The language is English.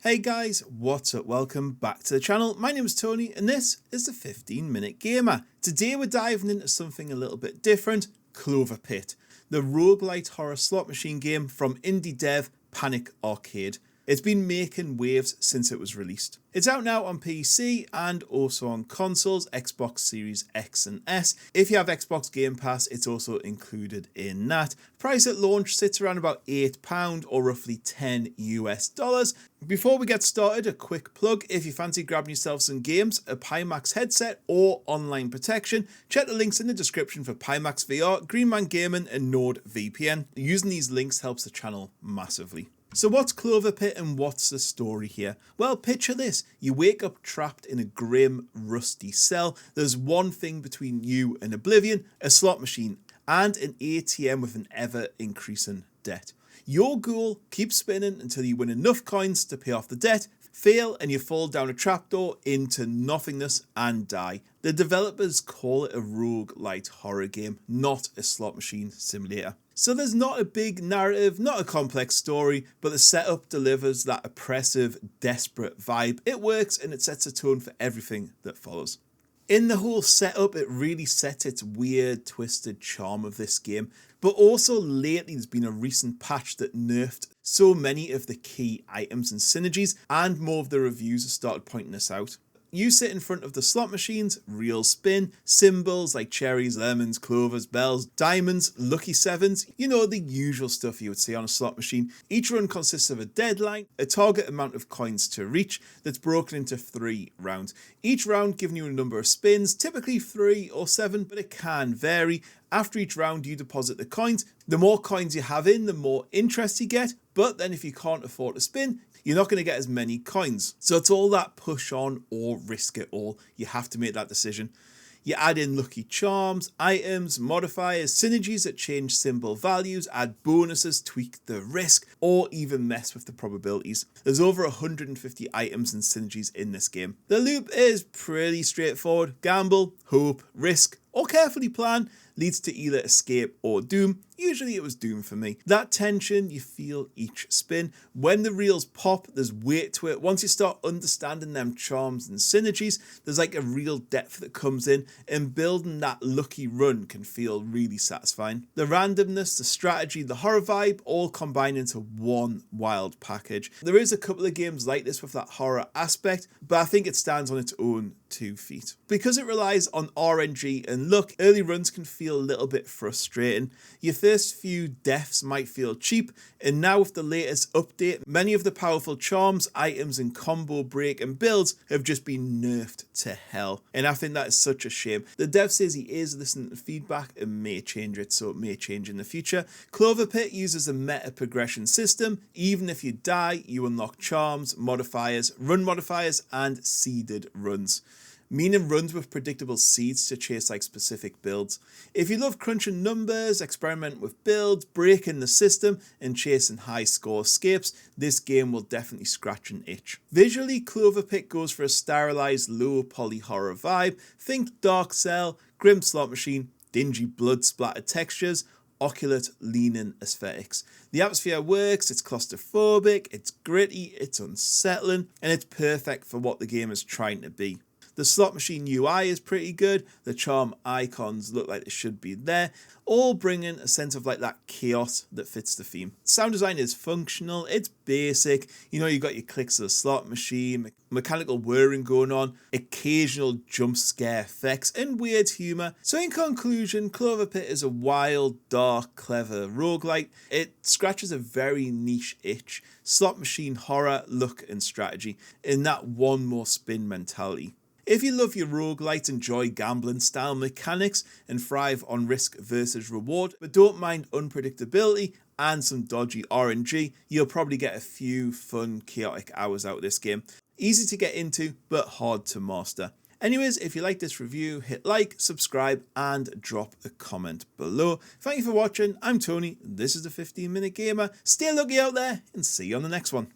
Hey guys, what's up? Welcome back to the channel. My name is Tony and this is the 15-Minute Gamer. Today we're diving into something a little bit different, CloverPit, the roguelite horror slot machine game from indie dev Panic Arcade. It's been making waves since it was released. It's out now on PC and also on consoles, Xbox Series X and S. If you have Xbox Game Pass, it's also included in that. Price at launch sits around about £8 or roughly $10 US. Before we get started, a quick plug. If you fancy grabbing yourself some games, a Pimax headset or online protection, check the links in the description for Pimax VR, Greenman Gaming and NordVPN. Using these links helps the channel massively. So what's CloverPit and what's the story here? Well, picture this. You wake up trapped in a grim, rusty cell. There's one thing between you and oblivion, a slot machine, and an ATM with an ever-increasing debt. Your goal, keep spinning until you win enough coins to pay off the debt, fail and you fall down a trapdoor into nothingness and die. The developers call it a roguelite horror game, not a slot machine simulator. So there's not a big narrative, not a complex story, but the setup delivers that oppressive, desperate vibe. It works and it sets a tone for everything that follows. In the whole setup, it really sets its weird, twisted charm of this game. But also lately there's been a recent patch that nerfed so many of the key items and synergies, and more of the reviews have started pointing this out. You sit in front of the slot machines, real spin, symbols like cherries, lemons, clovers, bells, diamonds, lucky sevens, you know, the usual stuff you would see on a slot machine. Each run consists of a deadline, a target amount of coins to reach that's broken into 3 rounds. Each round giving you a number of spins, typically 3 or 7, but it can vary. After each round you deposit the coins. The more coins you have in, the more interest you get, but then if you can't afford to spin, you're not going to get as many coins. So it's all that push on or risk it all. You have to make that decision. You add in lucky charms, items, modifiers, synergies that change symbol values, add bonuses, tweak the risk, or even mess with the probabilities. There's over 150 items and synergies in this game. The loop is pretty straightforward. Gamble, hope, risk, or carefully plan leads to either escape or doom. Usually it was doom for me. That tension you feel each spin. When the reels pop, there's weight to it. Once you start understanding them charms and synergies, there's like a real depth that comes in, and building that lucky run can feel really satisfying. The randomness, the strategy, the horror vibe all combine into one wild package. There is a couple of games like this with that horror aspect, but I think it stands on its own 2 feet. Because it relies on RNG and luck, early runs can feel a little bit frustrating. Your first few deaths might feel cheap, and now with the latest update, many of the powerful charms, items and combo break and builds have just been nerfed to hell, and I think that is such a shame. The dev says he is listening to feedback and may change it, so it may change in the future. CloverPit uses a meta progression system. Even if you die, you unlock charms, modifiers, run modifiers and seeded runs, meaning runs with predictable seeds to chase like specific builds. If you love crunching numbers, experiment with builds, breaking the system and chasing high score escapes, this game will definitely scratch an itch. Visually, CloverPit goes for a stylized low poly horror vibe. Think dark cell, grim slot machine, dingy blood splattered textures, oculate leaning aesthetics. The atmosphere works, it's claustrophobic, it's gritty, it's unsettling, and it's perfect for what the game is trying to be. The slot machine UI is pretty good, the charm icons look like they should be there, all bringing a sense of like that chaos that fits the theme. Sound design is functional, it's basic, you know, you got your clicks of the slot machine, mechanical whirring going on, occasional jump scare effects and weird humour. So in conclusion, CloverPit is a wild, dark, clever roguelite. It scratches a very niche itch, slot machine horror, luck and strategy, in that one more spin mentality. If you love your roguelites, enjoy gambling style mechanics and thrive on risk versus reward, but don't mind unpredictability and some dodgy RNG, you'll probably get a few fun, chaotic hours out of this game. Easy to get into, but hard to master. Anyways, if you like this review, hit like, subscribe, and drop a comment below. Thank you for watching. I'm Tony. This is the 15-Minute Gamer. Stay lucky out there, and see you on the next one.